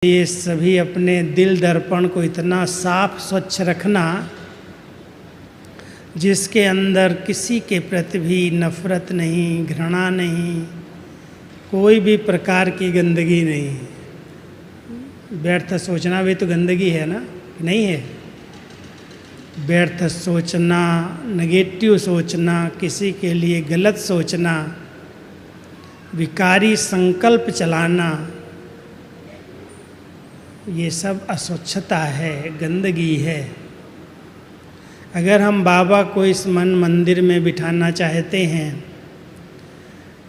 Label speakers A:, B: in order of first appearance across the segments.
A: ये सभी अपने दिल दर्पण को इतना साफ स्वच्छ रखना जिसके अंदर किसी के प्रति भी नफरत नहीं, घृणा नहीं, कोई भी प्रकार की गंदगी नहीं। व्यर्थ सोचना भी तो गंदगी है ना, नहीं है? व्यर्थ सोचना, नेगेटिव सोचना, किसी के लिए गलत सोचना, विकारी संकल्प चलाना, ये सब अस्वच्छता है, गंदगी है। अगर हम बाबा को इस मन मंदिर में बिठाना चाहते हैं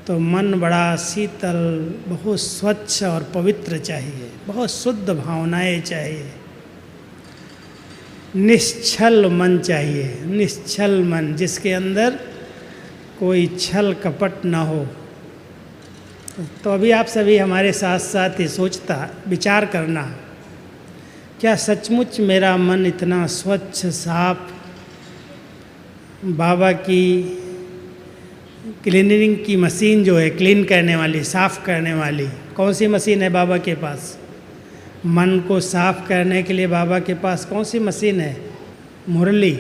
A: तो मन बड़ा शीतल, बहुत स्वच्छ और पवित्र चाहिए, बहुत शुद्ध भावनाएं चाहिए, निश्चल मन चाहिए, निश्चल मन जिसके अंदर कोई छल कपट ना हो। तो अभी आप सभी हमारे साथ साथ ही सोचता विचार करना, क्या सचमुच मेरा मन इतना स्वच्छ साफ, बाबा की क्लीनिंग की मशीन जो है, क्लीन करने वाली, साफ़ करने वाली, कौन सी मशीन है बाबा के पास? मन को साफ़ करने के लिए बाबा के पास कौन सी मशीन है? मुरली।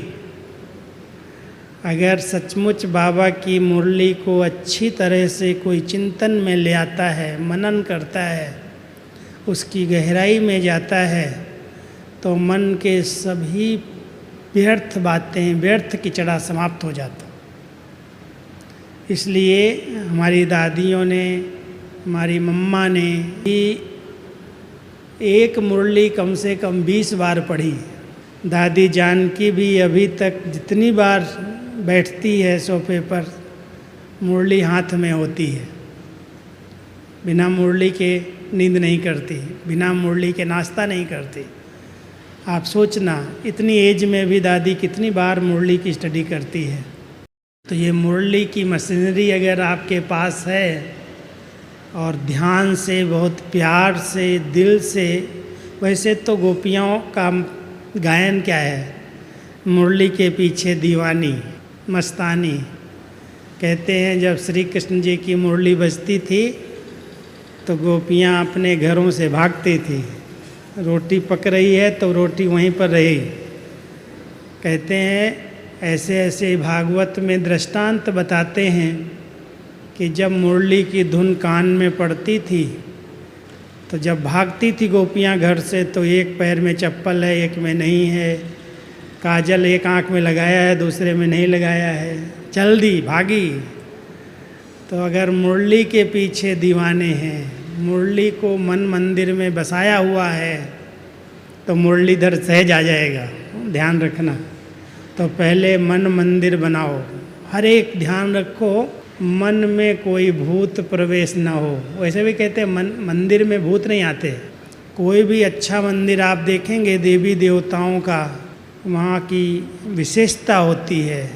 A: अगर सचमुच बाबा की मुरली को अच्छी तरह से कोई चिंतन में ले आता है, मनन करता है, उसकी गहराई में जाता है, तो मन के सभी व्यर्थ बातें, व्यर्थ कीचड़ा समाप्त हो जाता। इसलिए हमारी दादियों ने, हमारी मम्मा ने एक मुरली कम से कम 20 बार पढ़ी। दादी जानकी भी अभी तक जितनी बार बैठती है सोफे पर, मुरली हाथ में होती है। बिना मुरली के नींद नहीं करती, बिना मुरली के नाश्ता नहीं करती। आप सोचना, इतनी एज में भी दादी कितनी बार मुरली की स्टडी करती है। तो ये मुरली की मशीनरी अगर आपके पास है और ध्यान से, बहुत प्यार से, दिल से, वैसे तो गोपियों का गायन क्या है? मुरली के पीछे दीवानी, मस्तानी। कहते हैं जब श्री कृष्ण जी की मुरली बजती थी तो गोपियाँ अपने घरों से भागती थी। रोटी पक रही है तो रोटी वहीं पर रही। कहते हैं ऐसे ऐसे भागवत में दृष्टांत बताते हैं कि जब मुरली की धुन कान में पड़ती थी तो जब भागती थी गोपियाँ घर से तो एक पैर में चप्पल है, एक में नहीं है, काजल एक आँख में लगाया है, दूसरे में नहीं लगाया है, चल दी, भागी। तो अगर मुरली के पीछे दीवाने हैं, मुरली को मन मंदिर में बसाया हुआ है तो मुरलीधर सहज आ जाएगा। ध्यान रखना। तो पहले मन मंदिर बनाओ। हर एक ध्यान रखो मन में कोई भूत प्रवेश ना हो। वैसे भी कहते हैं मंदिर में भूत नहीं आते। कोई भी अच्छा मंदिर आप देखेंगे देवी देवताओं का, वहाँ की विशेषता होती है।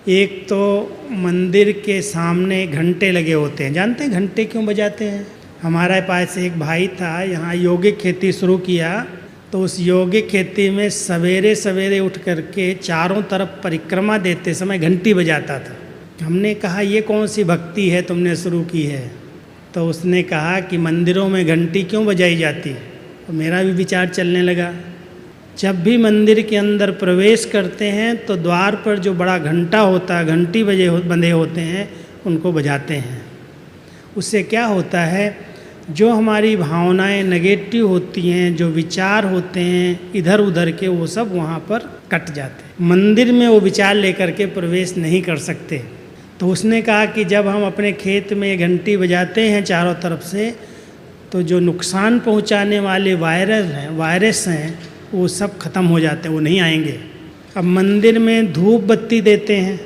A: एक तो मंदिर के सामने घंटे लगे होते हैं। जानते हैं घंटे क्यों बजाते हैं? हमारे पास एक भाई था, यहाँ यौगिक खेती शुरू किया, तो उस यौगिक खेती में सवेरे सवेरे उठ करके चारों तरफ परिक्रमा देते समय घंटी बजाता था। हमने कहा ये कौन सी भक्ति है तुमने शुरू की है? तो उसने कहा कि मंदिरों में घंटी क्यों बजाई जाती? तो मेरा भी विचार चलने लगा। जब भी मंदिर के अंदर प्रवेश करते हैं तो द्वार पर जो बड़ा घंटा होता है, घंटी बंधे होते हैं, उनको बजाते हैं। उससे क्या होता है, जो हमारी भावनाएं नेगेटिव होती हैं, जो विचार होते हैं इधर उधर के, वो सब वहाँ पर कट जाते हैं। मंदिर में वो विचार लेकर के प्रवेश नहीं कर सकते। तो उसने कहा कि जब हम अपने खेत में घंटी बजाते हैं चारों तरफ से, तो जो नुकसान पहुँचाने वाले वायरस हैं वो सब खत्म हो जाते हैं, वो नहीं आएंगे। अब मंदिर में धूप बत्ती देते हैं,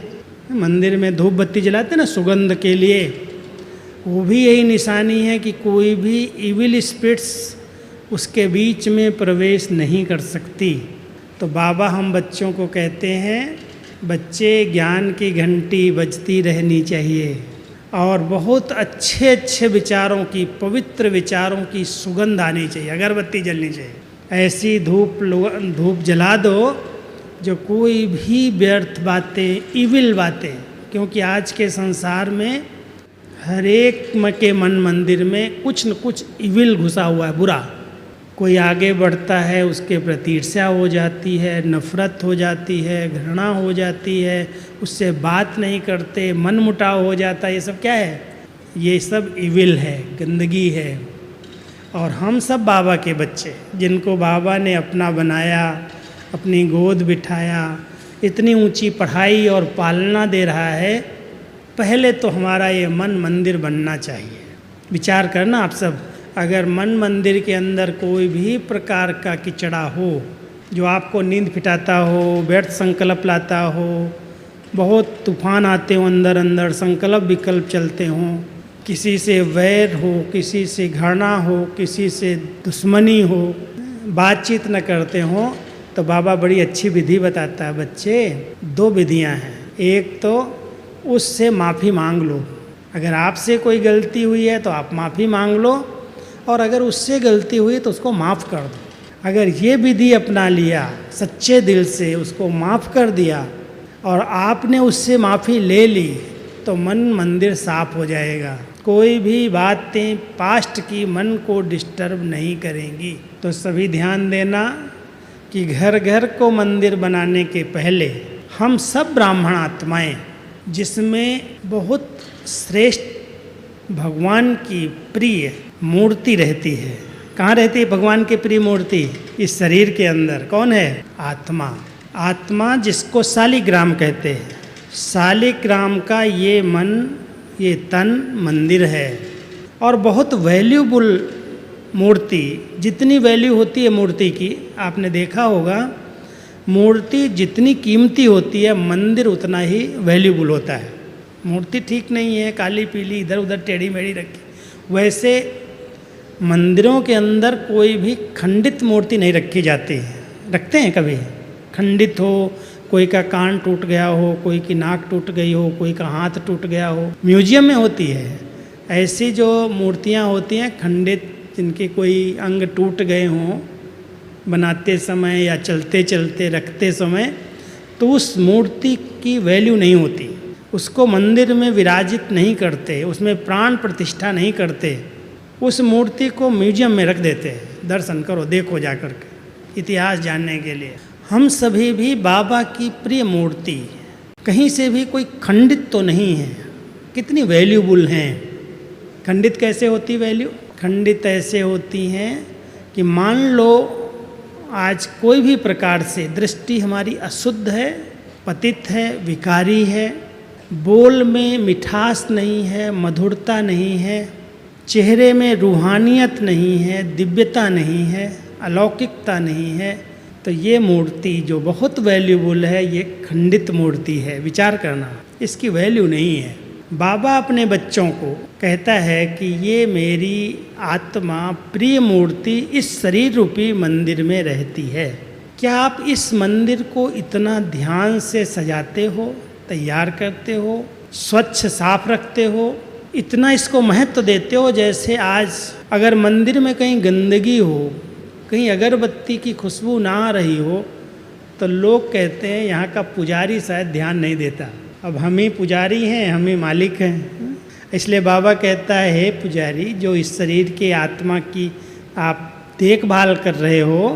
A: मंदिर में धूप बत्ती जलाते हैं ना सुगंध के लिए, वो भी यही निशानी है कि कोई भी इविल स्पिरिट्स उसके बीच में प्रवेश नहीं कर सकती। तो बाबा हम बच्चों को कहते हैं, बच्चे ज्ञान की घंटी बजती रहनी चाहिए और बहुत अच्छे अच्छे विचारों की, पवित्र विचारों की सुगंध आनी चाहिए, अगरबत्ती जलनी चाहिए। ऐसी धूप जला दो जो कोई भी व्यर्थ बातें, इविल बातें, क्योंकि आज के संसार में हर एक के मन मंदिर में कुछ न कुछ इविल घुसा हुआ है, बुरा। कोई आगे बढ़ता है उसके प्रति ईर्ष्या हो जाती है, नफरत हो जाती है, घृणा हो जाती है, उससे बात नहीं करते, मन मुटाव हो जाता है। ये सब क्या है? ये सब इविल है, गंदगी है। और हम सब बाबा के बच्चे, जिनको बाबा ने अपना बनाया, अपनी गोद बिठाया, इतनी ऊंची पढ़ाई और पालना दे रहा है, पहले तो हमारा ये मन मंदिर बनना चाहिए। विचार करना आप सब, अगर मन मंदिर के अंदर कोई भी प्रकार का किचड़ा हो, जो आपको नींद फिटाता हो, व्यर्थ संकल्प लाता हो, बहुत तूफान आते हो अंदर अंदर, संकल्प विकल्प चलते हों, किसी से वैर हो, किसी से घृणा हो, किसी से दुश्मनी हो, बातचीत न करते हों, तो बाबा बड़ी अच्छी विधि बताता है। बच्चे, 2 विधियां हैं। एक तो उससे माफ़ी मांग लो। अगर आपसे कोई गलती हुई है तो आप माफ़ी मांग लो, और अगर उससे गलती हुई तो उसको माफ़ कर दो। अगर ये विधि अपना लिया, सच्चे दिल से उसको माफ़ कर दिया और आपने उससे माफ़ी ले ली, तो मन मंदिर साफ हो जाएगा। कोई भी बातें पास्ट की मन को डिस्टर्ब नहीं करेंगी। तो सभी ध्यान देना कि घर घर को मंदिर बनाने के पहले हम सब ब्राह्मण आत्माएं, जिसमें बहुत श्रेष्ठ भगवान की प्रिय मूर्ति रहती है। कहाँ रहती है भगवान की प्रिय मूर्ति? इस शरीर के अंदर। कौन है? आत्मा। आत्मा जिसको शालिग्राम कहते हैं। शालिग्राम का ये मन, ये तन मंदिर है। और बहुत वैल्यूबल मूर्ति, जितनी वैल्यू होती है मूर्ति की, आपने देखा होगा, मूर्ति जितनी कीमती होती है, मंदिर उतना ही वैल्यूबल होता है। मूर्ति ठीक नहीं है, काली पीली, इधर उधर टेढ़ी मेढ़ी रखी, वैसे मंदिरों के अंदर कोई भी खंडित मूर्ति नहीं रखी जाती है। रखते हैं कभी? खंडित हो, कोई का कान टूट गया हो, कोई की नाक टूट गई हो, कोई का हाथ टूट गया हो, म्यूजियम में होती है। ऐसी जो मूर्तियां होती हैं खंडित, जिनके कोई अंग टूट गए हों बनाते समय या चलते चलते रखते समय, तो उस मूर्ति की वैल्यू नहीं होती। उसको मंदिर में विराजित नहीं करते, उसमें प्राण प्रतिष्ठा नहीं करते, उस मूर्ति को म्यूजियम में रख देते हैं। दर्शन करो, देखो जा कर के, इतिहास जानने के लिए। हम सभी भी बाबा की प्रिय मूर्ति, कहीं से भी कोई खंडित तो नहीं है। कितनी वैल्यूबल हैं। खंडित कैसे होती वैल्यू? खंडित ऐसे होती हैं कि मान लो आज कोई भी प्रकार से दृष्टि हमारी अशुद्ध है, पतित है, विकारी है, बोल में मिठास नहीं है, मधुरता नहीं है, चेहरे में रूहानियत नहीं है, दिव्यता नहीं है, अलौकिकता नहीं है, तो ये मूर्ति जो बहुत वैल्यूबल है, ये खंडित मूर्ति है। विचार करना, इसकी वैल्यू नहीं है। बाबा अपने बच्चों को कहता है कि ये मेरी आत्मा प्रिय मूर्ति इस शरीर रूपी मंदिर में रहती है। क्या आप इस मंदिर को इतना ध्यान से सजाते हो, तैयार करते हो, स्वच्छ साफ रखते हो, इतना इसको महत्व देते हो? जैसे आज अगर मंदिर में कहीं गंदगी हो, कहीं अगरबत्ती की खुशबू ना आ रही हो, तो लोग कहते हैं यहाँ का पुजारी शायद ध्यान नहीं देता। अब हम ही पुजारी हैं, हम ही मालिक हैं। इसलिए बाबा कहता है, हे पुजारी, जो इस शरीर के आत्मा की आप देखभाल कर रहे हो,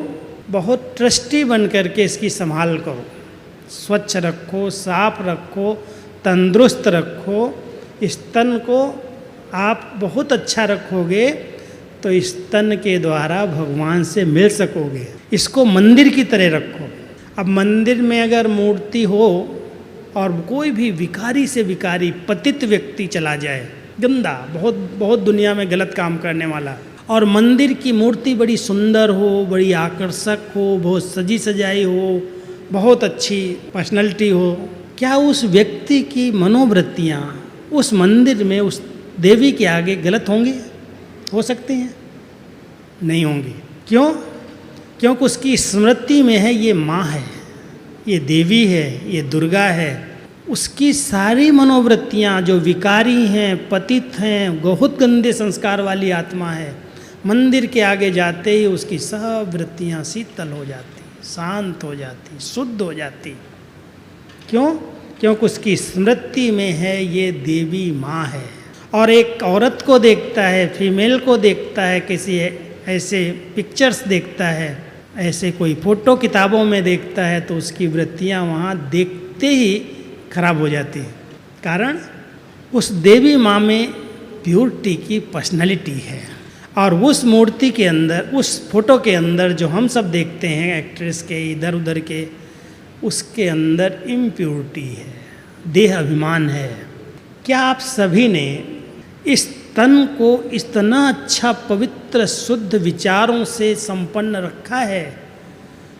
A: बहुत ट्रस्टी बन करके इसकी संभाल करो, स्वच्छ रखो, साफ रखो, तंदुरुस्त रखो। इस तन को आप बहुत अच्छा रखोगे तो इस तन के द्वारा भगवान से मिल सकोगे। इसको मंदिर की तरह रखो। अब मंदिर में अगर मूर्ति हो और कोई भी विकारी से विकारी पतित व्यक्ति चला जाए, गंदा, बहुत बहुत दुनिया में गलत काम करने वाला, और मंदिर की मूर्ति बड़ी सुंदर हो, बड़ी आकर्षक हो, बहुत सजी सजाई हो, बहुत अच्छी पर्सनैलिटी हो, क्या उस व्यक्ति की मनोवृत्तियाँ उस मंदिर में उस देवी के आगे गलत होंगी? हो सकती हैं? नहीं होंगी। क्यों? क्योंकि उसकी स्मृति में है ये माँ है, ये देवी है, ये दुर्गा है। उसकी सारी मनोवृत्तियाँ जो विकारी हैं, पतित हैं, बहुत गंदे संस्कार वाली आत्मा है, मंदिर के आगे जाते ही उसकी सब वृत्तियाँ शीतल हो जाती, शांत हो जाती, शुद्ध हो जाती। क्यों? क्योंकि उसकी स्मृति में है ये देवी माँ है। और एक औरत को देखता है, फीमेल को देखता है किसी ऐसे पिक्चर्स देखता है, ऐसे कोई फ़ोटो किताबों में देखता है, तो उसकी वृत्तियाँ वहाँ देखते ही खराब हो जाती हैं। कारण उस देवी माँ में प्योरिटी की पर्सनालिटी है, और उस मूर्ति के अंदर, उस फोटो के अंदर जो हम सब देखते हैं एक्ट्रेस के इधर उधर के, उसके अंदर इम्प्योरिटी है, देह अभिमान है। क्या आप सभी ने इस तन को इतना अच्छा पवित्र शुद्ध विचारों से संपन्न रखा है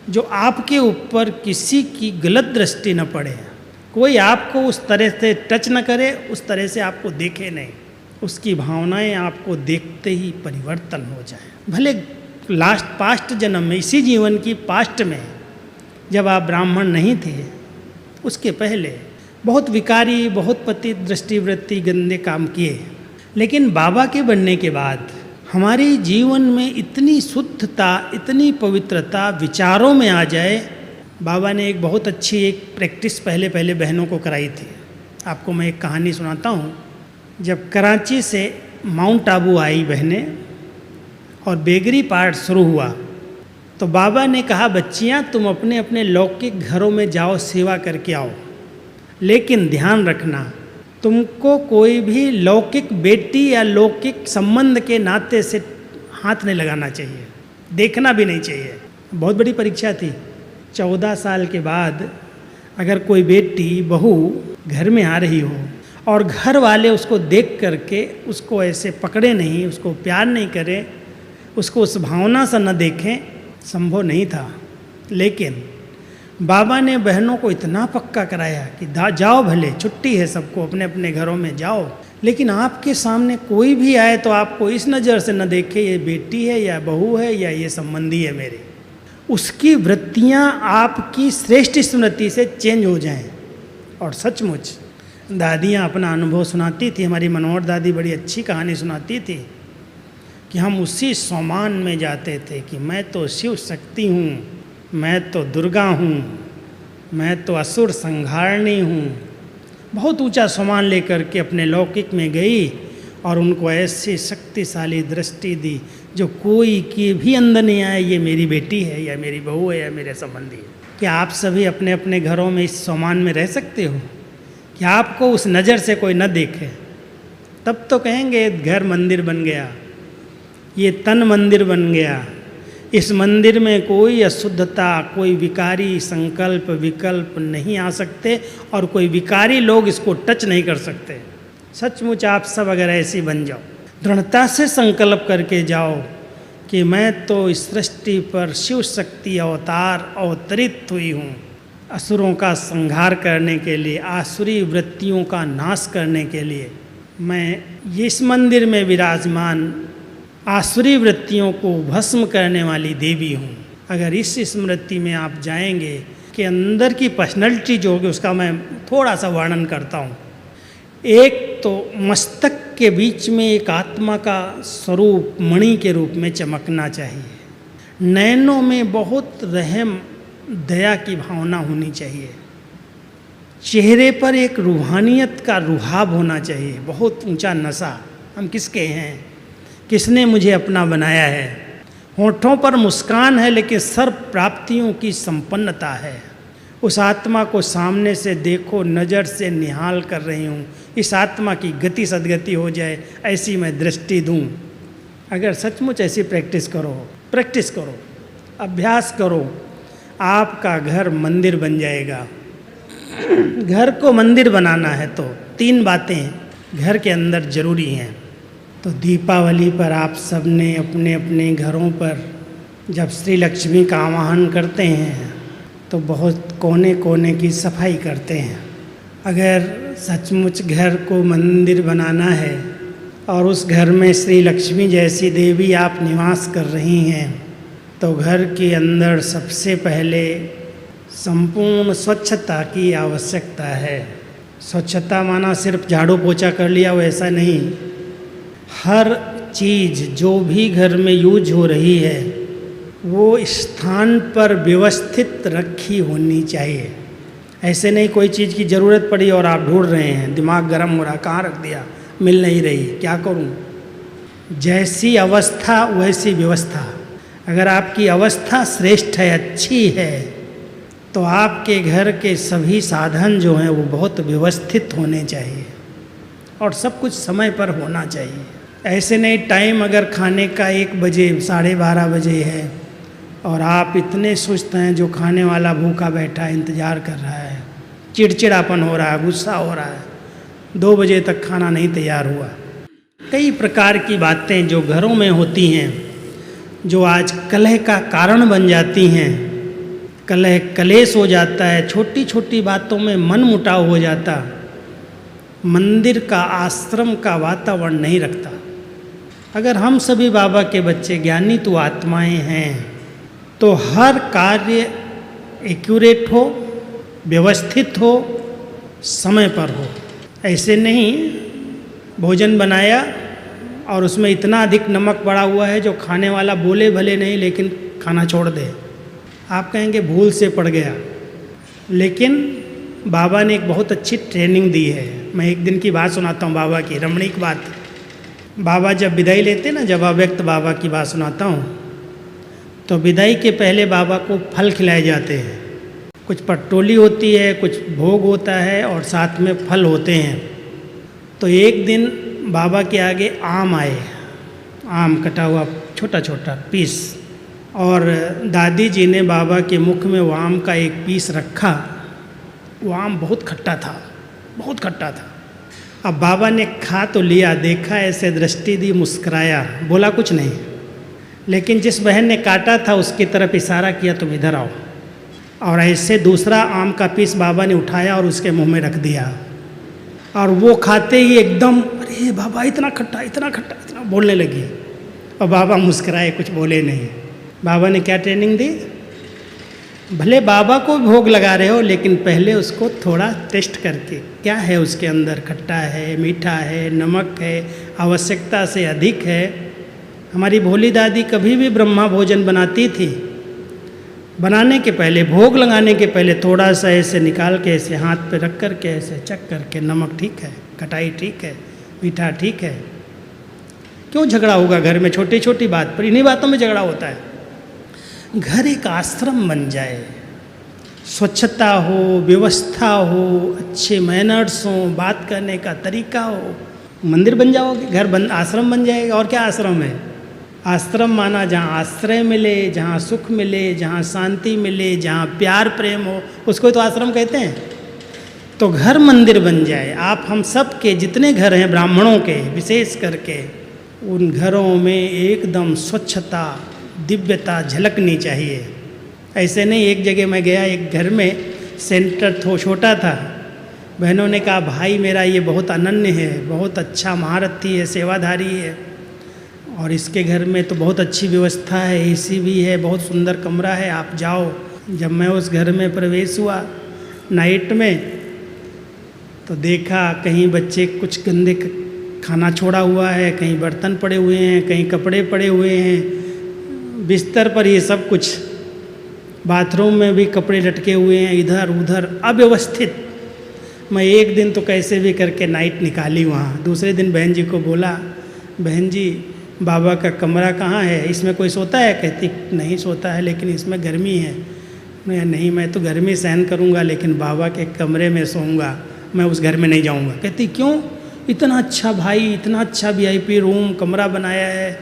A: जो आपके ऊपर किसी की गलत दृष्टि न पड़े, कोई आपको उस तरह से टच न करे, उस तरह से आपको देखे नहीं, उसकी भावनाएं आपको देखते ही परिवर्तन हो जाए। भले पास्ट जन्म में, इसी जीवन की पास्ट में जब आप ब्राह्मण नहीं थे, उसके पहले बहुत विकारी, बहुत पतित दृष्टिवृत्ति गंदे काम किए, लेकिन बाबा के बनने के बाद हमारे जीवन में इतनी शुद्धता, इतनी पवित्रता विचारों में आ जाए। बाबा ने एक बहुत अच्छी एक प्रैक्टिस पहले बहनों को कराई थी। आपको मैं एक कहानी सुनाता हूँ। जब कराची से माउंट आबू आई बहनें और बेगरी पाठ शुरू हुआ, तो बाबा ने कहा, बच्चियाँ तुम अपने अपने लौकिक घरों में जाओ, सेवा करके आओ, लेकिन ध्यान रखना तुमको कोई भी लौकिक बेटी या लौकिक संबंध के नाते से हाथ नहीं लगाना चाहिए, देखना भी नहीं चाहिए। बहुत बड़ी परीक्षा थी। 14 साल के बाद अगर कोई बेटी बहू घर में आ रही हो और घर वाले उसको देख करके उसको ऐसे पकड़े नहीं, उसको प्यार नहीं करें, उसको उस भावना से न देखें, संभव नहीं था। लेकिन बाबा ने बहनों को इतना पक्का कराया कि जाओ, भले छुट्टी है सबको, अपने अपने घरों में जाओ, लेकिन आपके सामने कोई भी आए तो आपको इस नज़र से न देखे ये बेटी है या बहू है या ये संबंधी है मेरे। उसकी वृत्तियाँ आपकी श्रेष्ठ स्मृति से चेंज हो जाएं। और सचमुच दादियाँ अपना अनुभव सुनाती थी। हमारी मनोहर दादी बड़ी अच्छी कहानी सुनाती थी कि हम उसी सोमान में जाते थे कि मैं तो शिव शक्ति हूँ, मैं तो दुर्गा हूँ, मैं तो असुर संहारणी हूँ। बहुत ऊंचा सोमान लेकर के अपने लौकिक में गई और उनको ऐसी शक्तिशाली दृष्टि दी जो कोई के भी अंदर नहीं आए, ये मेरी बेटी है या मेरी बहू है या मेरे संबंधी है। क्या आप सभी अपने अपने घरों में इस सोमान में रह सकते हो कि आपको उस नज़र से कोई न देखे? तब तो कहेंगे घर मंदिर बन गया, ये तन मंदिर बन गया, इस मंदिर में कोई अशुद्धता, कोई विकारी संकल्प विकल्प नहीं आ सकते और कोई विकारी लोग इसको टच नहीं कर सकते। सचमुच आप सब अगर ऐसी बन जाओ, दृढ़ता से संकल्प करके जाओ कि मैं तो इस सृष्टि पर शिव शक्ति अवतार अवतरित हुई हूँ, असुरों का संहार करने के लिए, आसुरी वृत्तियों का नाश करने के लिए मैं इस मंदिर में विराजमान आसुरी वृत्तियों को भस्म करने वाली देवी हूँ। अगर इस स्मृति में आप जाएंगे कि अंदर की पर्सनैलिटी जो होगी, उसका मैं थोड़ा सा वर्णन करता हूँ। एक तो मस्तक के बीच में एक आत्मा का स्वरूप मणि के रूप में चमकना चाहिए। नयनों में बहुत रहम दया की भावना होनी चाहिए। चेहरे पर एक रूहानियत का रुहाब होना चाहिए, बहुत ऊंचा नशा। हम किसके हैं, किसने मुझे अपना बनाया है। होठों पर मुस्कान है लेकिन सर्व प्राप्तियों की संपन्नता है। उस आत्मा को सामने से देखो, नज़र से निहाल कर रही हूँ, इस आत्मा की गति सदगति हो जाए, ऐसी मैं दृष्टि दूँ। अगर सचमुच ऐसी प्रैक्टिस करो, अभ्यास करो, आपका घर मंदिर बन जाएगा। घर को मंदिर बनाना है तो 3 बातें घर के अंदर जरूरी हैं। तो दीपावली पर आप सब ने अपने अपने घरों पर जब श्री लक्ष्मी का आवाहन करते हैं तो बहुत कोने कोने की सफाई करते हैं। अगर सचमुच घर को मंदिर बनाना है और उस घर में श्री लक्ष्मी जैसी देवी आप निवास कर रही हैं, तो घर के अंदर सबसे पहले संपूर्ण स्वच्छता की आवश्यकता है। स्वच्छता माना सिर्फ झाड़ू पोछा कर लिया, वैसा नहीं। हर चीज़ जो भी घर में यूज हो रही है वो स्थान पर व्यवस्थित रखी होनी चाहिए। ऐसे नहीं कोई चीज़ की ज़रूरत पड़ी और आप ढूंढ रहे हैं, दिमाग गर्म हो रहा, कहाँ रख दिया, मिल नहीं रही, क्या करूं। जैसी अवस्था वैसी व्यवस्था। अगर आपकी अवस्था श्रेष्ठ है, अच्छी है, तो आपके घर के सभी साधन जो हैं वो बहुत व्यवस्थित होने चाहिए और सब कुछ समय पर होना चाहिए। ऐसे नहीं टाइम अगर खाने का 1 बजे 12:30 बजे है और आप इतने सुस्त हैं, जो खाने वाला भूखा बैठा इंतज़ार कर रहा है, चिड़चिड़ापन हो रहा है, गुस्सा हो रहा है, 2 बजे तक खाना नहीं तैयार हुआ। कई प्रकार की बातें जो घरों में होती हैं, जो आज कलह का कारण बन जाती हैं, कलह कलेश हो जाता है, छोटी छोटी बातों में मन मुटाव हो जाता, मंदिर का आश्रम का वातावरण नहीं रखता। अगर हम सभी बाबा के बच्चे ज्ञानी तो आत्माएं हैं, तो हर कार्य एक्यूरेट हो, व्यवस्थित हो, समय पर हो। ऐसे नहीं भोजन बनाया और उसमें इतना अधिक नमक पड़ा हुआ है जो खाने वाला बोले भले नहीं लेकिन खाना छोड़ दे, आप कहेंगे भूल से पड़ गया। लेकिन बाबा ने एक बहुत अच्छी ट्रेनिंग दी है। मैं एक दिन की बात सुनाता हूँ, बाबा की रमणीक बात। बाबा जब विदाई लेते ना, जब अव्यक्त बाबा की बात सुनाता हूँ, तो विदाई के पहले बाबा को फल खिलाए जाते हैं। कुछ पटोली होती है, कुछ भोग होता है और साथ में फल होते हैं। तो एक दिन बाबा के आगे आम आए, आम कटा हुआ छोटा छोटा पीस, और दादी जी ने बाबा के मुख में वो आम का एक पीस रखा। वो आम बहुत खट्टा था, बहुत खट्टा था। अब बाबा ने खा तो लिया, देखा, ऐसे दृष्टि दी, मुस्कुराया, बोला कुछ नहीं। लेकिन जिस बहन ने काटा था उसकी तरफ इशारा किया, तुम इधर आओ। और ऐसे दूसरा आम का पीस बाबा ने उठाया और उसके मुंह में रख दिया। और वो खाते ही एकदम, अरे बाबा इतना खट्टा, इतना खट्टा, इतना बोलने लगी। और बाबा मुस्कुराए, कुछ बोले नहीं। बाबा ने क्या ट्रेनिंग दी? भले बाबा को भोग लगा रहे हो, लेकिन पहले उसको थोड़ा टेस्ट करके, क्या है उसके अंदर, खट्टा है, मीठा है, नमक है, आवश्यकता से अधिक है। हमारी भोली दादी कभी भी ब्रह्मा भोजन बनाती थी, बनाने के पहले, भोग लगाने के पहले थोड़ा सा ऐसे निकाल के ऐसे हाथ पे रख कर के ऐसे चख करके, नमक ठीक है, खटाई ठीक है, मीठा ठीक है। क्यों झगड़ा होगा घर में छोटी छोटी बात पर? इन्हीं बातों में झगड़ा होता है। घर एक आश्रम बन जाए, स्वच्छता हो, व्यवस्था हो, अच्छे मैनर्स हो, बात करने का तरीका हो, मंदिर बन जाओगे, घर बन, आश्रम बन जाएगा। और क्या आश्रम है? आश्रम माना जहाँ आश्रय मिले, जहाँ सुख मिले, जहाँ शांति मिले, जहाँ प्यार प्रेम हो, उसको तो आश्रम कहते हैं। तो घर मंदिर बन जाए। आप हम सब के जितने घर हैं ब्राह्मणों के विशेष करके, उन घरों में एकदम स्वच्छता, दिव्यता झलकनी चाहिए। ऐसे नहीं, एक जगह मैं गया, एक घर में सेंटर छोटा था, बहनों ने कहा भाई मेरा ये बहुत अनन्य है, बहुत अच्छा महारथी है, सेवाधारी है, और इसके घर में तो बहुत अच्छी व्यवस्था है, एसी भी है, बहुत सुंदर कमरा है, आप जाओ। जब मैं उस घर में प्रवेश हुआ नाइट में, तो देखा कहीं बच्चे कुछ गंदे खाना छोड़ा हुआ है, कहीं बर्तन पड़े हुए हैं, कहीं कपड़े पड़े हुए हैं, बिस्तर पर ये सब कुछ, बाथरूम में भी कपड़े लटके हुए हैं, इधर उधर अव्यवस्थित। मैं एक दिन तो कैसे भी करके नाइट निकाली वहाँ। दूसरे दिन बहन जी को बोला, बहन जी बाबा का कमरा कहाँ है, इसमें कोई सोता है? कहती नहीं सोता है, लेकिन इसमें गर्मी है। मैं नहीं, मैं तो गर्मी सहन करूँगा, लेकिन बाबा के कमरे में सोऊंगा, मैं उस घर में नहीं जाऊँगा। कहती क्यों? इतना अच्छा भाई, इतना अच्छा VIP रूम कमरा बनाया है।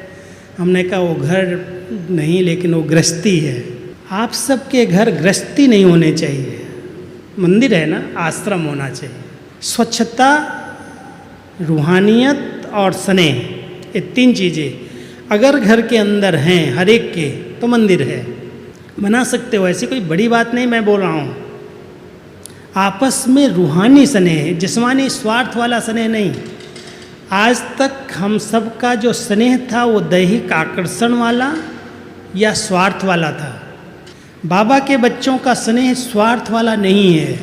A: हमने कहा वो घर नहीं, लेकिन वो गृहस्थी है। आप सबके घर गृहस्थी नहीं होने चाहिए, मंदिर है ना, आश्रम होना चाहिए। स्वच्छता, रूहानियत और स्नेह, ये 3 चीज़ें अगर घर के अंदर हैं हर एक के, तो मंदिर है। बना सकते हो, ऐसी कोई बड़ी बात नहीं मैं बोल रहा हूँ। आपस में रूहानी स्नेह, जिस्मानी स्वार्थ वाला स्नेह नहीं। आज तक हम सब का जो स्नेह था वो दैहिक आकर्षण वाला या स्वार्थ वाला था। बाबा के बच्चों का स्नेह स्वार्थ वाला नहीं है,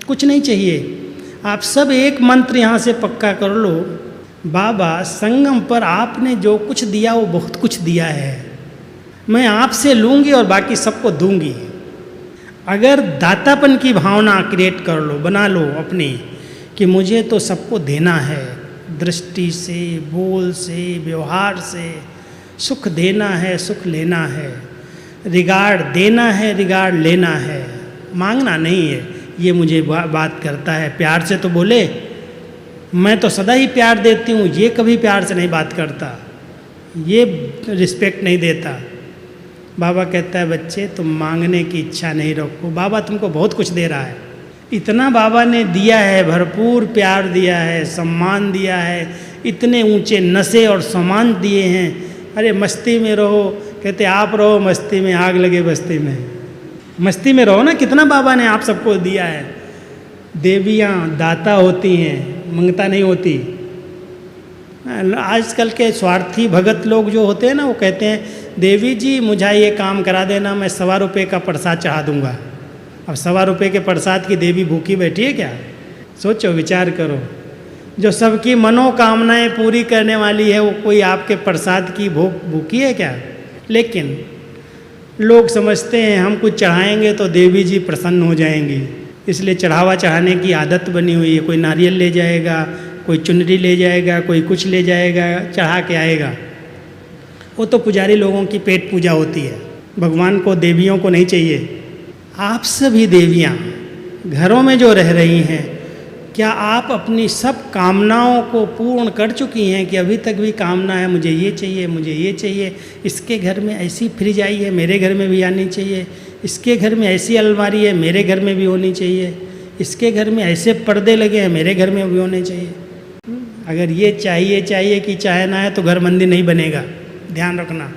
A: कुछ नहीं चाहिए। आप सब एक मंत्र यहाँ से पक्का कर लो, बाबा संगम पर आपने जो कुछ दिया वो बहुत कुछ दिया है, मैं आपसे लूँगी और बाकी सबको दूंगी। अगर दातापन की भावना क्रिएट कर लो, बना लो अपनी, कि मुझे तो सबको देना है, दृष्टि से, बोल से, व्यवहार से। सुख देना है, सुख लेना है, रिगार्ड देना है, रिगार्ड लेना है, मांगना नहीं है। ये मुझे बात करता है। प्यार से तो बोले, मैं तो सदा ही प्यार देती हूँ, ये कभी प्यार से नहीं बात करता, ये रिस्पेक्ट नहीं देता। बाबा कहता है बच्चे तुम मांगने की इच्छा नहीं रखो, बाबा तुमको बहुत कुछ दे रहा है। इतना बाबा ने दिया है, भरपूर प्यार दिया है, सम्मान दिया है, इतने ऊंचे नशे और सामान दिए हैं। अरे मस्ती में रहो, कहते आप रहो मस्ती में, आग लगे बस्ती में। मस्ती में रहो ना, कितना बाबा ने आप सबको दिया है। देवियाँ दाता होती हैं, मंगता नहीं होती। आजकल के स्वार्थी भगत लोग जो होते हैं ना, वो कहते हैं देवी जी मुझे ये काम करा देना, मैं 1.25 रुपये का प्रसाद चढ़ा दूंगा। अब 1.25 रुपये के प्रसाद की देवी भूखी बैठी है क्या? सोचो, विचार करो। जो सबकी मनोकामनाएं पूरी करने वाली है, वो कोई आपके प्रसाद की भूखी है क्या? लेकिन लोग समझते हैं हम कुछ चढ़ाएंगे तो देवी जी प्रसन्न हो जाएंगी, इसलिए चढ़ावा चढ़ाने की आदत बनी हुई है। कोई नारियल ले जाएगा, कोई चुनरी ले जाएगा, कोई कुछ ले जाएगा, चढ़ा के आएगा। वो तो पुजारी लोगों की पेट पूजा होती है, भगवान को, देवियों को नहीं चाहिए। आप सभी देवियाँ घरों में जो रह रही हैं, क्या आप अपनी सब कामनाओं को पूर्ण कर चुकी हैं कि अभी तक भी कामना है मुझे ये चाहिए, मुझे ये चाहिए, इसके घर में ऐसी फ्रिज आई है मेरे घर में भी आनी चाहिए, इसके घर में ऐसी अलमारी है मेरे घर में भी होनी चाहिए, इसके घर में ऐसे पर्दे लगे हैं मेरे घर में भी होने चाहिए। अगर ये चाहिए कि चाहना है तो घर मंदिर नहीं बनेगा, ध्यान रखना।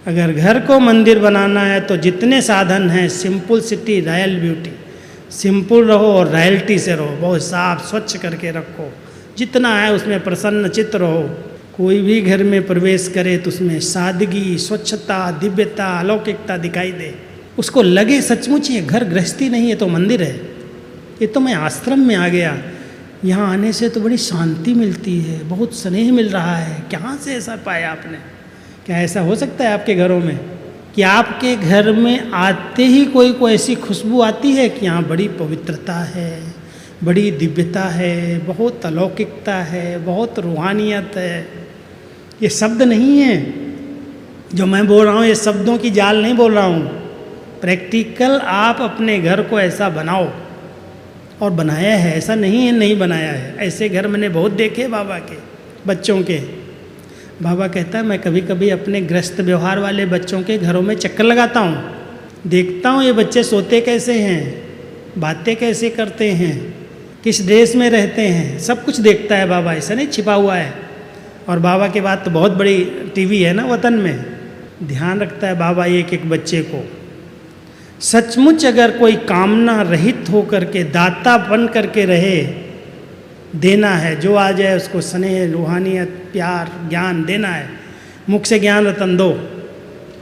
A: अगर घर को मंदिर बनाना है तो जितने साधन हैं, सिंपलिसिटी रॉयल ब्यूटी, सिंपल रहो और रॉयल्टी से रहो, बहुत साफ स्वच्छ करके रखो, जितना है उसमें प्रसन्न चित्त रहो। कोई भी घर में प्रवेश करे तो उसमें सादगी, स्वच्छता, दिव्यता, अलौकिकता दिखाई दे, उसको लगे सचमुच ये घर गृहस्थी नहीं है तो मंदिर है, ये तो मैं आश्रम में आ गया, यहाँ आने से तो बड़ी शांति मिलती है, बहुत स्नेह मिल रहा है। कहाँ से ऐसा पाया आपने? क्या ऐसा हो सकता है आपके घरों में कि आपके घर में आते ही कोई को ऐसी खुशबू आती है कि यहाँ बड़ी पवित्रता है, बड़ी दिव्यता है, बहुत अलौकिकता है, बहुत रूहानियत है? ये शब्द नहीं है जो मैं बोल रहा हूँ, ये शब्दों की जाल नहीं बोल रहा हूँ। प्रैक्टिकल आप अपने घर को ऐसा बनाओ, और बनाया है, ऐसा नहीं है नहीं बनाया है। ऐसे घर मैंने बहुत देखे बाबा के बच्चों के। बाबा कहता है मैं कभी कभी अपने ग्रस्त व्यवहार वाले बच्चों के घरों में चक्कर लगाता हूँ, देखता हूँ ये बच्चे सोते कैसे हैं, बातें कैसे करते हैं, किस ड्रेस में रहते हैं, सब कुछ देखता है बाबा, ऐसा नहीं छिपा हुआ है। और बाबा के बाद तो बहुत बड़ी टीवी है ना वतन में, ध्यान रखता है बाबा एक एक बच्चे को। सचमुच अगर कोई कामना रहित होकर के दाता बन करके रहे, देना है, जो आ जाए उसको स्नेह, रूहानियत, प्यार, ज्ञान देना है। मुख से ज्ञान रतन दो,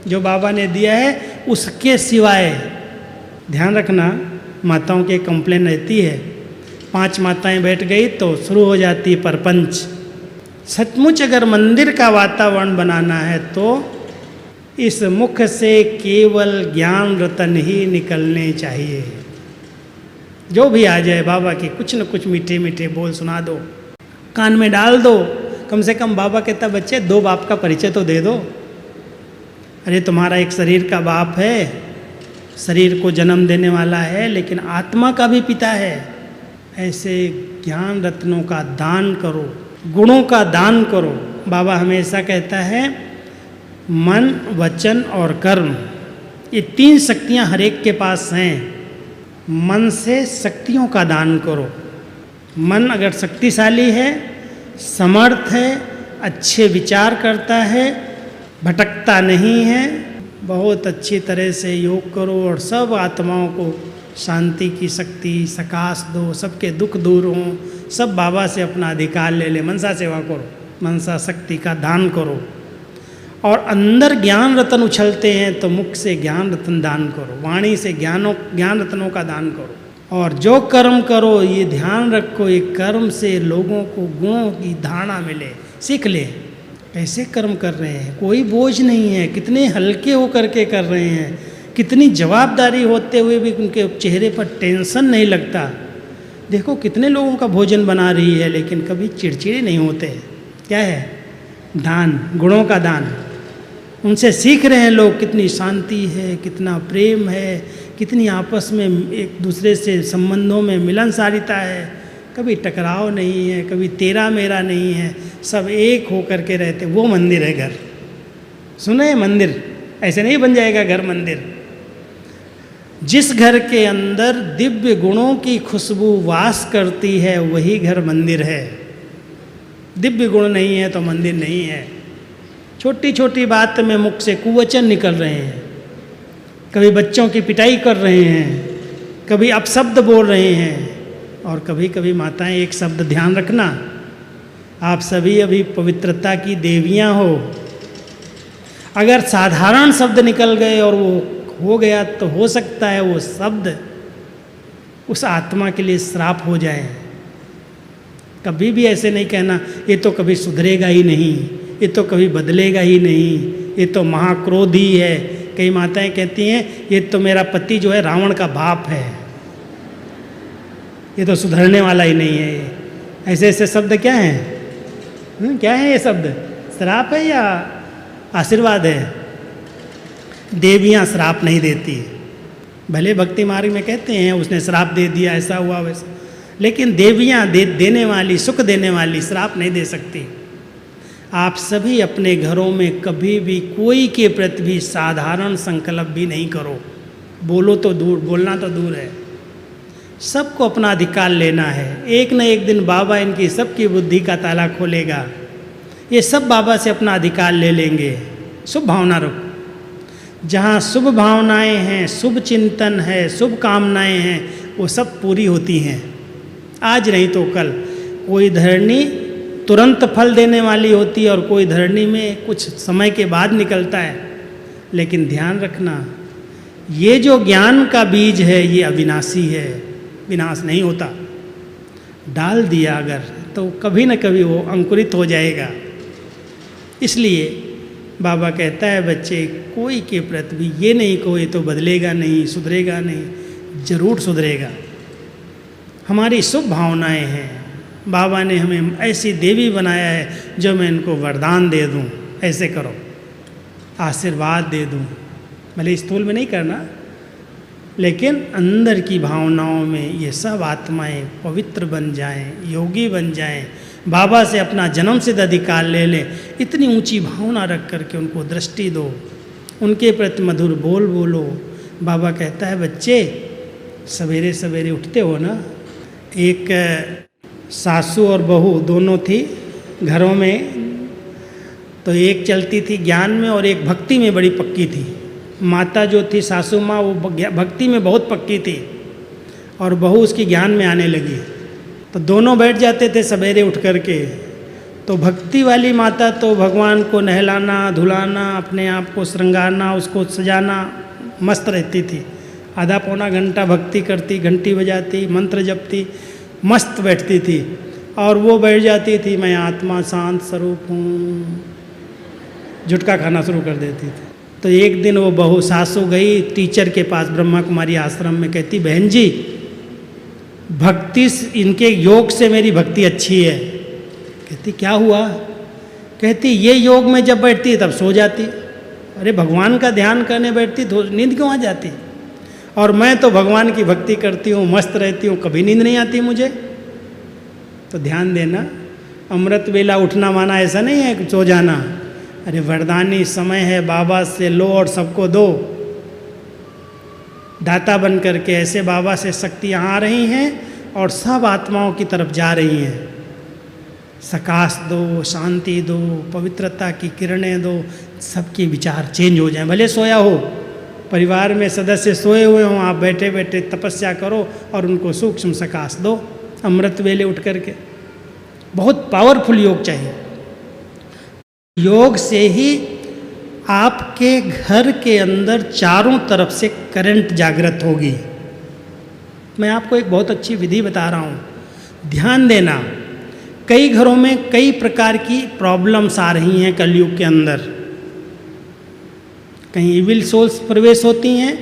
A: जो बाबा ने दिया है उसके सिवाय। ध्यान रखना, माताओं के कंप्लेन रहती है, 5 माताएं बैठ गई तो शुरू हो जाती है परपंच। सचमुच अगर मंदिर का वातावरण बनाना है तो इस मुख से केवल ज्ञान रतन ही निकलने चाहिए। जो भी आ जाए बाबा के कुछ न कुछ मीठे मीठे बोल सुना दो, कान में डाल दो। कम से कम बाबा कहता बच्चे 2 बाप का परिचय तो दे दो। अरे तुम्हारा एक शरीर का बाप है, शरीर को जन्म देने वाला है, लेकिन आत्मा का भी पिता है। ऐसे ज्ञान रत्नों का दान करो, गुणों का दान करो। बाबा हमेशा कहता है मन, वचन और कर्म, ये 3 शक्तियाँ हर एक के पास हैं। मन से शक्तियों का दान करो। मन अगर शक्तिशाली है, समर्थ है, अच्छे विचार करता है, भटकता नहीं है, बहुत अच्छी तरह से योग करो और सब आत्माओं को शांति की शक्ति, सकाश दो, सबके दुख दूर हों, सब बाबा से अपना अधिकार ले ले। मनसा सेवा करो, मनसा शक्ति का दान करो। और अंदर ज्ञान रतन उछलते हैं तो मुख से ज्ञान रतन दान करो, वाणी से ज्ञान रतनों का दान करो। और जो कर्म करो ये ध्यान रखो, ये कर्म से लोगों को गुणों की धारणा मिले, सीख ले कैसे कर्म कर रहे हैं। कोई बोझ नहीं है, कितने हल्के होकर के कर रहे हैं, कितनी जवाबदारी होते हुए भी उनके चेहरे पर टेंशन नहीं लगता। देखो कितने लोगों का भोजन बना रही है, लेकिन कभी चिड़चिड़े नहीं होते। क्या है? दान, गुणों का दान। उनसे सीख रहे हैं लोग, कितनी शांति है, कितना प्रेम है, कितनी आपस में एक दूसरे से संबंधों में मिलनसारिता है, कभी टकराव नहीं है, कभी तेरा मेरा नहीं है, सब एक होकर के रहते। वो मंदिर है घर। सुने? मंदिर ऐसे नहीं बन जाएगा घर मंदिर। जिस घर के अंदर दिव्य गुणों की खुशबू वास करती है वही घर मंदिर है। दिव्य गुण नहीं है तो मंदिर नहीं है। छोटी छोटी बात में मुख से कुवचन निकल रहे हैं, कभी बच्चों की पिटाई कर रहे हैं, कभी अपशब्द बोल रहे हैं, और कभी कभी माताएं एक शब्द ध्यान रखना, आप सभी अभी पवित्रता की देवियां हो। अगर साधारण शब्द निकल गए और वो हो गया तो हो सकता है वो शब्द उस आत्मा के लिए श्राप हो जाए। कभी भी ऐसे नहीं कहना ये तो कभी सुधरेगा ही नहीं, ये तो कभी बदलेगा ही नहीं, ये तो महाक्रोधी है। कई माताएं कहती हैं ये तो मेरा पति जो है रावण का बाप है, ये तो सुधरने वाला ही नहीं है। ऐसे ऐसे शब्द क्या हैं? क्या है ये शब्द? श्राप है या आशीर्वाद है? देवियां श्राप नहीं देती। भले भक्ति मार्ग में कहते हैं उसने श्राप दे दिया, ऐसा हुआ वैसा, लेकिन देवियां देने वाली, सुख देने वाली श्राप नहीं दे सकती। आप सभी अपने घरों में कभी भी कोई के प्रति भी साधारण संकल्प भी नहीं करो। बोलो तो दूर, बोलना तो दूर है, सबको अपना अधिकार लेना है। एक न एक दिन बाबा इनकी सबकी बुद्धि का ताला खोलेगा, ये सब बाबा से अपना अधिकार ले लेंगे। शुभ भावना रखो। जहाँ शुभ भावनाएं हैं, शुभ चिंतन है, शुभ कामनाएं हैं, वो सब पूरी होती हैं। आज नहीं तो कल। कोई धरनी तुरंत फल देने वाली होती है और कोई धरनी में कुछ समय के बाद निकलता है। लेकिन ध्यान रखना, ये जो ज्ञान का बीज है ये अविनाशी है, विनाश नहीं होता। डाल दिया अगर तो कभी न कभी वो अंकुरित हो जाएगा। इसलिए बाबा कहता है बच्चे कोई के प्रति भी ये नहीं कहो ये तो बदलेगा नहीं, सुधरेगा नहीं, जरूर सुधरेगा। हमारी शुभ भावनाएं हैं। बाबा ने हमें ऐसी देवी बनाया है जो मैं इनको वरदान दे दूं, ऐसे करो, आशीर्वाद दे दूं। भले स्थूल में नहीं करना, लेकिन अंदर की भावनाओं में ये सब आत्माएं पवित्र बन जाएं, योगी बन जाएं, बाबा से अपना जन्म सिद्ध अधिकार ले लें। इतनी ऊंची भावना रख करके उनको दृष्टि दो, उनके प्रति मधुर बोल बोलो। बाबा कहता है बच्चे सवेरे सवेरे उठते हो ना। एक सासू और बहू दोनों थी घरों में, तो एक चलती थी ज्ञान में और एक भक्ति में बड़ी पक्की थी। माता जो थी सासू माँ, वो भक्ति में बहुत पक्की थी और बहू उसकी ज्ञान में आने लगी। तो दोनों बैठ जाते थे सवेरे उठ करके। तो भक्ति वाली माता तो भगवान को नहलाना धुलाना, अपने आप को श्रृंगारना, उसको सजाना मस्त रहती थी। आधा पौना घंटा भक्ति करती, घंटी बजाती, मंत्र जपती, मस्त बैठती थी। और वो बैठ जाती थी मैं आत्मा शांत स्वरूप हूँ, झुटका खाना शुरू कर देती थी। तो एक दिन वो बहू सासू गई टीचर के पास ब्रह्मा कुमारी आश्रम में, कहती बहन जी भक्ति इनके योग से मेरी भक्ति अच्छी है। कहती क्या हुआ? कहती ये योग में जब बैठती तब सो जाती। अरे भगवान का ध्यान करने बैठती तो नींद क्यों आ जाती? और मैं तो भगवान की भक्ति करती हूँ, मस्त रहती हूँ, कभी नींद नहीं आती मुझे। तो ध्यान देना, अमृत वेला उठना माना ऐसा नहीं है कि सो जाना। अरे वरदानी समय है, बाबा से लो और सबको दो। दाता बन करके ऐसे बाबा से शक्तियाँ आ रही हैं और सब आत्माओं की तरफ जा रही हैं। सकाश दो, शांति दो, पवित्रता की किरणें दो, सबके विचार चेंज हो जाएं। भले सोया हो, परिवार में सदस्य सोए हुए हों, आप बैठे बैठे तपस्या करो और उनको सूक्ष्म सकाश दो अमृत वेले उठ करके। बहुत पावरफुल योग चाहिए। योग से ही आपके घर के अंदर चारों तरफ से करंट जागृत होगी। मैं आपको एक बहुत अच्छी विधि बता रहा हूँ, ध्यान देना। कई घरों में कई प्रकार की प्रॉब्लम्स आ रही हैं कलयुग के अंदर। कहीं इविल सोल्स प्रवेश होती हैं,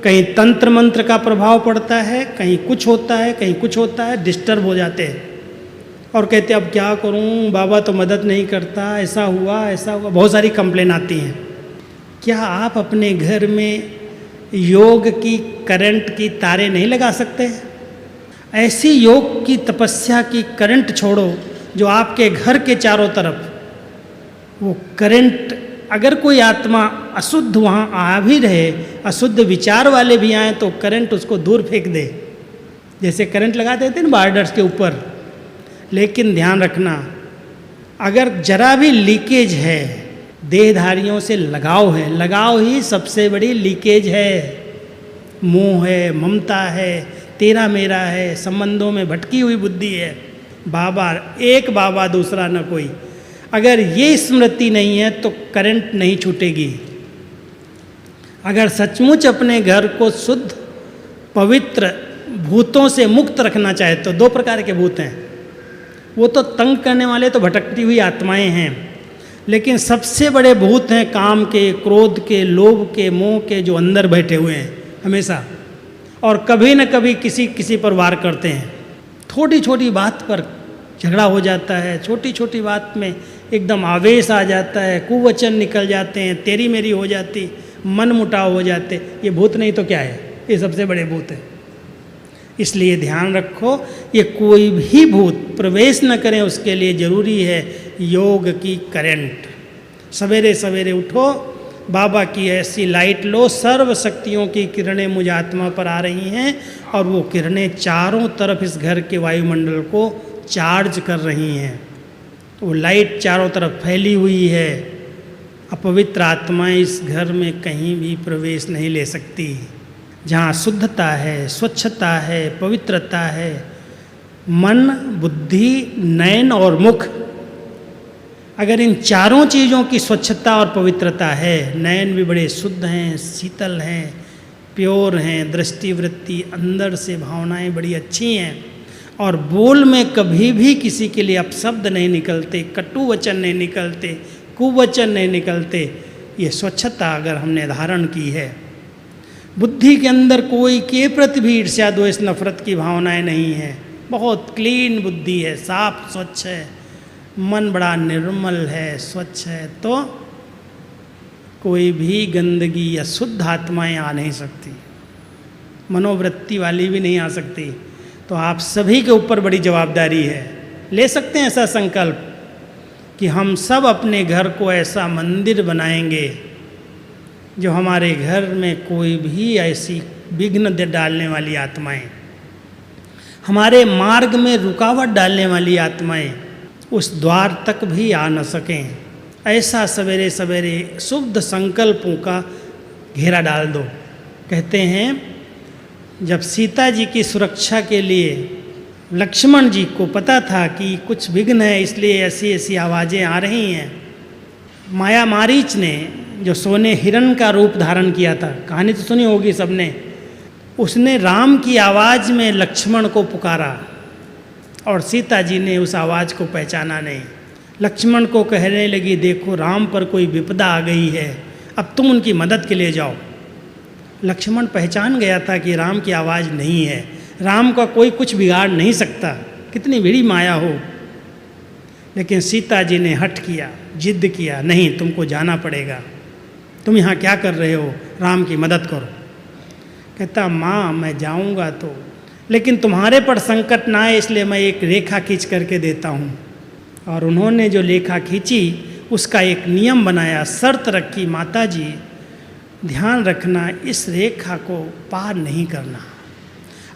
A: कहीं तंत्र मंत्र का प्रभाव पड़ता है, कहीं कुछ होता है, कहीं कुछ होता है, डिस्टर्ब हो जाते हैं और कहते अब क्या करूं, बाबा तो मदद नहीं करता, ऐसा हुआ, बहुत सारी कंप्लेन आती हैं। क्या आप अपने घर में योग की करंट की तारें नहीं लगा सकते? ऐसी योग की तपस्या की करंट छोड़ो जो आपके घर के चारों तरफ वो करंट, अगर कोई आत्मा अशुद्ध वहाँ आ भी रहे, अशुद्ध विचार वाले भी आए तो करंट उसको दूर फेंक दे, जैसे करंट लगा देते हैं ना बॉर्डर्स के ऊपर। लेकिन ध्यान रखना, अगर जरा भी लीकेज है, देहधारियों से लगाव है, लगाव ही सबसे बड़ी लीकेज है। मोह है, ममता है, तेरा मेरा है, संबंधों में भटकी हुई बुद्धि है। बाबा एक, बाबा दूसरा न कोई। अगर ये स्मृति नहीं है तो करंट नहीं छूटेगी। अगर सचमुच अपने घर को शुद्ध पवित्र भूतों से मुक्त रखना चाहे तो दो प्रकार के भूत हैं। वो तो तंग करने वाले तो भटकती हुई आत्माएं हैं, लेकिन सबसे बड़े भूत हैं काम के, क्रोध के, लोभ के, मोह के, जो अंदर बैठे हुए हैं हमेशा, और कभी न कभी किसी किसी पर वार करते हैं। छोटी छोटी बात पर झगड़ा हो जाता है, छोटी छोटी बात में एकदम आवेश आ जाता है, कुवचन निकल जाते हैं, तेरी मेरी हो जाती, मन मुटाव हो जाते। ये भूत नहीं तो क्या है, ये सबसे बड़े भूत हैं। इसलिए ध्यान रखो, ये कोई भी भूत प्रवेश न करें, उसके लिए ज़रूरी है योग की करंट। सवेरे सवेरे उठो, बाबा की ऐसी लाइट लो, सर्व शक्तियों की किरणें मुझ आत्मा पर आ रही हैं और वो किरणें चारों तरफ इस घर के वायुमंडल को चार्ज कर रही हैं। वो लाइट चारों तरफ फैली हुई है। अपवित्र आत्माएं इस घर में कहीं भी प्रवेश नहीं ले सकती। जहाँ शुद्धता है, स्वच्छता है, पवित्रता है, मन, बुद्धि, नयन और मुख, अगर इन चारों चीज़ों की स्वच्छता और पवित्रता है, नयन भी बड़े शुद्ध हैं, शीतल हैं, प्योर हैं, दृष्टिवृत्ति अंदर से भावनाएं बड़ी अच्छी हैं, और बोल में कभी भी किसी के लिए अपशब्द नहीं निकलते, कटु वचन नहीं निकलते, कुवचन नहीं निकलते, ये स्वच्छता अगर हमने धारण की है। बुद्धि के अंदर कोई के प्रति भी ईर्ष्या, द्वेष, नफरत की भावनाएं नहीं है, बहुत क्लीन बुद्धि है, साफ स्वच्छ है, मन बड़ा निर्मल है, स्वच्छ है, तो कोई भी गंदगी या शुद्ध आत्माएं आ नहीं सकती, मनोवृत्ति वाली भी नहीं आ सकती। तो आप सभी के ऊपर बड़ी जवाबदारी है। ले सकते हैं ऐसा संकल्प कि हम सब अपने घर को ऐसा मंदिर बनाएंगे जो हमारे घर में कोई भी ऐसी विघ्न डालने वाली आत्माएं, हमारे मार्ग में रुकावट डालने वाली आत्माएं उस द्वार तक भी आ न सकें। ऐसा सवेरे सवेरे शुद्ध संकल्पों का घेरा डाल दो। कहते हैं जब सीता जी की सुरक्षा के लिए लक्ष्मण जी को पता था कि कुछ विघ्न है, इसलिए ऐसी ऐसी आवाज़ें आ रही हैं, माया मारीच ने जो सोने हिरण का रूप धारण किया था, कहानी तो सुनी होगी सबने, उसने राम की आवाज़ में लक्ष्मण को पुकारा और सीता जी ने उस आवाज़ को पहचाना नहीं। लक्ष्मण को कहने लगी, देखो राम पर कोई विपदा आ गई है, अब तुम उनकी मदद के लिए जाओ। लक्ष्मण पहचान गया था कि राम की आवाज़ नहीं है, राम का कोई कुछ बिगाड़ नहीं सकता, कितनी बड़ी माया हो। लेकिन सीता जी ने हठ किया, जिद किया, नहीं तुमको जाना पड़ेगा, तुम यहाँ क्या कर रहे हो, राम की मदद करो। कहता माँ मैं जाऊँगा तो, लेकिन तुम्हारे पर संकट ना आए इसलिए मैं एक रेखा खींच करके देता हूँ। और उन्होंने जो रेखा खींची उसका एक नियम बनाया, शर्त रखी, माता जी ध्यान रखना इस रेखा को पार नहीं करना,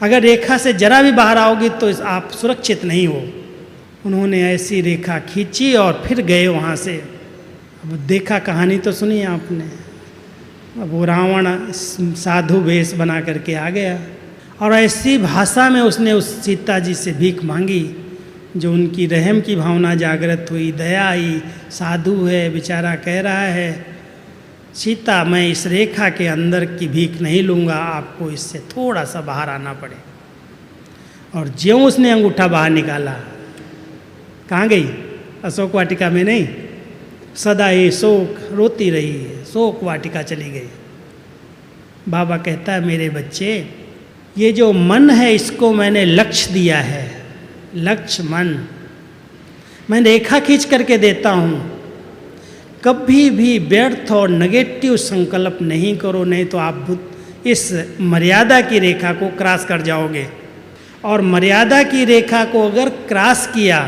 A: अगर रेखा से जरा भी बाहर आओगी तो आप सुरक्षित नहीं हो। उन्होंने ऐसी रेखा खींची और फिर गए वहाँ से। अब देखा, कहानी तो सुनी आपने, अब वो रावण साधु वेश बना करके आ गया और ऐसी भाषा में उसने उस सीता जी से भीख मांगी जो उनकी रहम की भावना जागृत हुई, दया आई। साधु है बेचारा, कह रहा है सीता मैं इस रेखा के अंदर की भीख नहीं लूँगा, आपको इससे थोड़ा सा बाहर आना पड़े। और ज्यों उसने अंगूठा बाहर निकाला, कहाँ गई? अशोक वाटिका में नहीं, सदा ये शोक रोती रही, शोक वाटिका चली गई। बाबा कहता है मेरे बच्चे, ये जो मन है इसको मैंने लक्ष्य दिया है, लक्ष्य मन मैं रेखा खींच करके देता हूँ। कभी भी व्यर्थ और नेगेटिव संकल्प नहीं करो, नहीं तो आप इस मर्यादा की रेखा को क्रॉस कर जाओगे। और मर्यादा की रेखा को अगर क्रॉस किया,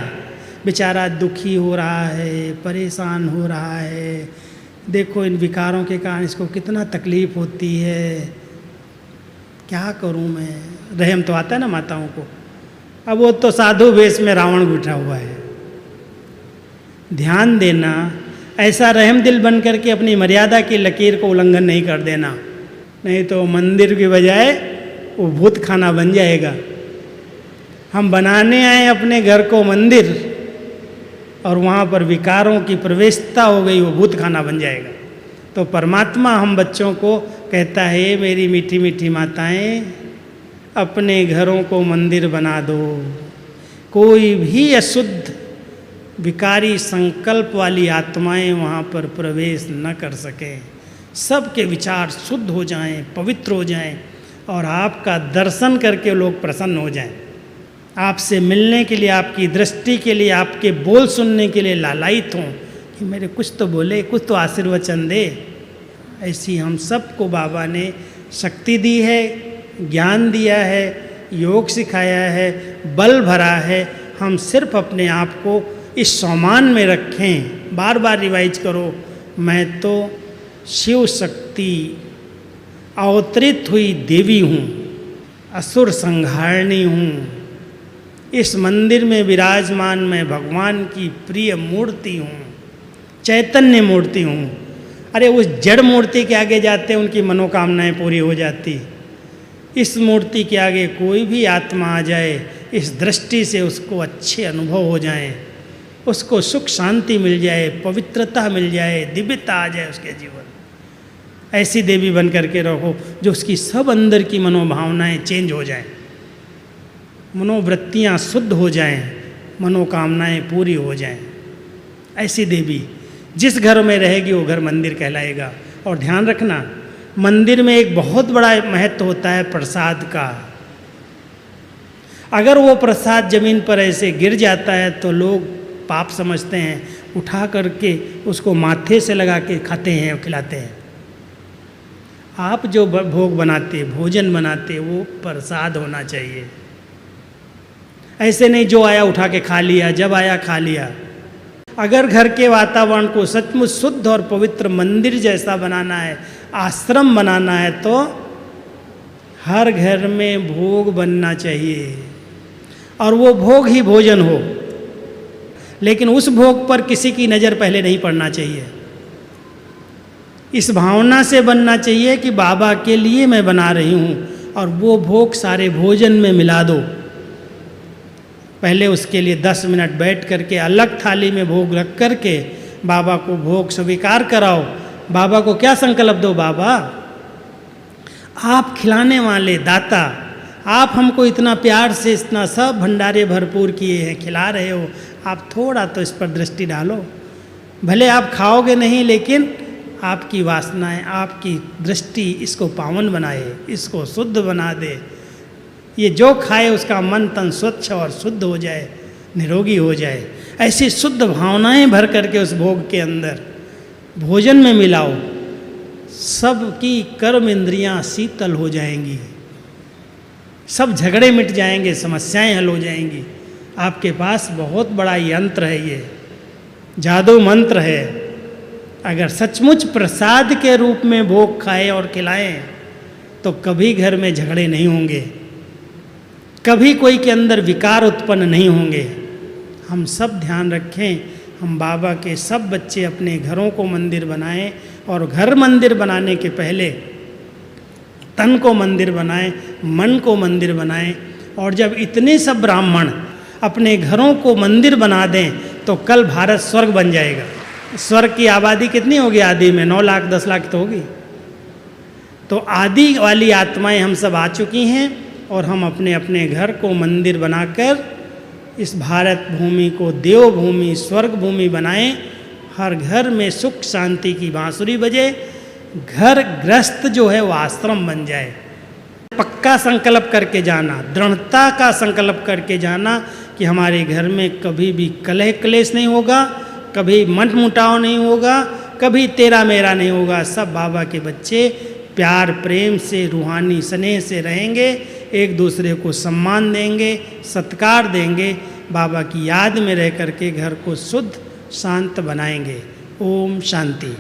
A: बेचारा दुखी हो रहा है, परेशान हो रहा है, देखो इन विकारों के कारण इसको कितना तकलीफ़ होती है, क्या करूं मैं। रहम तो आता है ना माताओं को। अब वो तो साधु वेश में रावण बैठा हुआ है। ध्यान देना, ऐसा रहम दिल बन करके अपनी मर्यादा की लकीर को उल्लंघन नहीं कर देना, नहीं तो मंदिर की बजाय वो भूत खाना बन जाएगा। हम बनाने आए अपने घर को मंदिर और वहाँ पर विकारों की प्रवेशता हो गई, वो भूत खाना बन जाएगा। तो परमात्मा हम बच्चों को कहता है, मेरी मीठी मीठी माताएं, अपने घरों को मंदिर बना दो। कोई भी अशुद्ध विकारी संकल्प वाली आत्माएं वहाँ पर प्रवेश न कर सकें। सबके विचार शुद्ध हो जाएं, पवित्र हो जाएं और आपका दर्शन करके लोग प्रसन्न हो जाएं। आपसे मिलने के लिए, आपकी दृष्टि के लिए, आपके बोल सुनने के लिए लालायित हों कि मेरे कुछ तो बोले, कुछ तो आशीर्वचन दे। ऐसी हम सबको बाबा ने शक्ति दी है, ज्ञान दिया है, योग सिखाया है, बल भरा है। हम सिर्फ अपने आप को इस सम्मान में रखें। बार बार रिवाइज करो, मैं तो शिव शक्ति अवतरित हुई देवी हूँ, असुर संहारणी हूँ। इस मंदिर में विराजमान मैं भगवान की प्रिय मूर्ति हूँ, चैतन्य मूर्ति हूँ। अरे उस जड़ मूर्ति के आगे जाते उनकी मनोकामनाएं पूरी हो जाती। इस मूर्ति के आगे कोई भी आत्मा आ जाए, इस दृष्टि से उसको अच्छे अनुभव हो जाएं, उसको सुख शांति मिल जाए, पवित्रता मिल जाए, दिव्यता आ जाए उसके जीवन। ऐसी देवी बन करके रहो जो उसकी सब अंदर की मनोभावनाएं चेंज हो जाएं, मनोवृत्तियाँ शुद्ध हो जाएं, मनोकामनाएं पूरी हो जाएं। ऐसी देवी जिस घर में रहेगी वो घर मंदिर कहलाएगा। और ध्यान रखना, मंदिर में एक बहुत बड़ा महत्व होता है प्रसाद का। अगर वो प्रसाद जमीन पर ऐसे गिर जाता है तो लोग पाप समझते हैं, उठा करके उसको माथे से लगा के खाते हैं और खिलाते हैं। आप जो भोग बनाते, भोजन बनाते, वो प्रसाद होना चाहिए। ऐसे नहीं जो आया उठा के खा लिया, जब आया खा लिया। अगर घर के वातावरण को सचमुच शुद्ध और पवित्र मंदिर जैसा बनाना है, आश्रम बनाना है, तो हर घर में भोग बनना चाहिए और वो भोग ही भोजन हो। लेकिन उस भोग पर किसी की नज़र पहले नहीं पड़ना चाहिए। इस भावना से बनना चाहिए कि बाबा के लिए मैं बना रही हूँ, और वो भोग सारे भोजन में मिला दो। पहले उसके लिए 10 मिनट बैठ करके अलग थाली में भोग रख करके बाबा को भोग स्वीकार कराओ। बाबा को क्या संकल्प दो, बाबा आप खिलाने वाले दाता, आप हमको इतना प्यार से इतना सब भंडारे भरपूर किए हैं, खिला रहे हो, आप थोड़ा तो इस पर दृष्टि डालो। भले आप खाओगे नहीं, लेकिन आपकी वासनाएं, आपकी दृष्टि इसको पावन बनाए, इसको शुद्ध बना दे। ये जो खाए उसका मन तन स्वच्छ और शुद्ध हो जाए, निरोगी हो जाए। ऐसी शुद्ध भावनाएं भर करके उस भोग के अंदर भोजन में मिलाओ। सबकी कर्म इंद्रियां शीतल हो जाएंगी, सब झगड़े मिट जाएंगे, समस्याएं हल हो जाएंगी। आपके पास बहुत बड़ा यंत्र है, ये जादू मंत्र है। अगर सचमुच प्रसाद के रूप में भोग खाएं और खिलाएं तो कभी घर में झगड़े नहीं होंगे, कभी कोई के अंदर विकार उत्पन्न नहीं होंगे। हम सब ध्यान रखें, हम बाबा के सब बच्चे अपने घरों को मंदिर बनाएं, और घर मंदिर बनाने के पहले तन को मंदिर बनाएं, मन को मंदिर बनाएं। और जब इतने सब ब्राह्मण अपने घरों को मंदिर बना दें तो कल भारत स्वर्ग बन जाएगा। स्वर्ग की आबादी कितनी होगी आदि में? 9 लाख 10 लाख तो होगी। तो आदि वाली आत्माएं हम सब आ चुकी हैं, और हम अपने अपने घर को मंदिर बनाकर इस भारत भूमि को देव भूमि, स्वर्ग भूमि बनाएं। हर घर में सुख शांति की बांसुरी बजे, घर गृहस्थ जो है वो आश्रम बन जाए। पक्का संकल्प करके जाना, दृढ़ता का संकल्प करके जाना कि हमारे घर में कभी भी कलह क्लेश नहीं होगा, कभी मनमुटाव नहीं होगा, कभी तेरा मेरा नहीं होगा। सब बाबा के बच्चे प्यार प्रेम से, रूहानी स्नेह से रहेंगे, एक दूसरे को सम्मान देंगे, सत्कार देंगे, बाबा की याद में रह करके घर को शुद्ध शांत बनाएंगे। ओम शांति।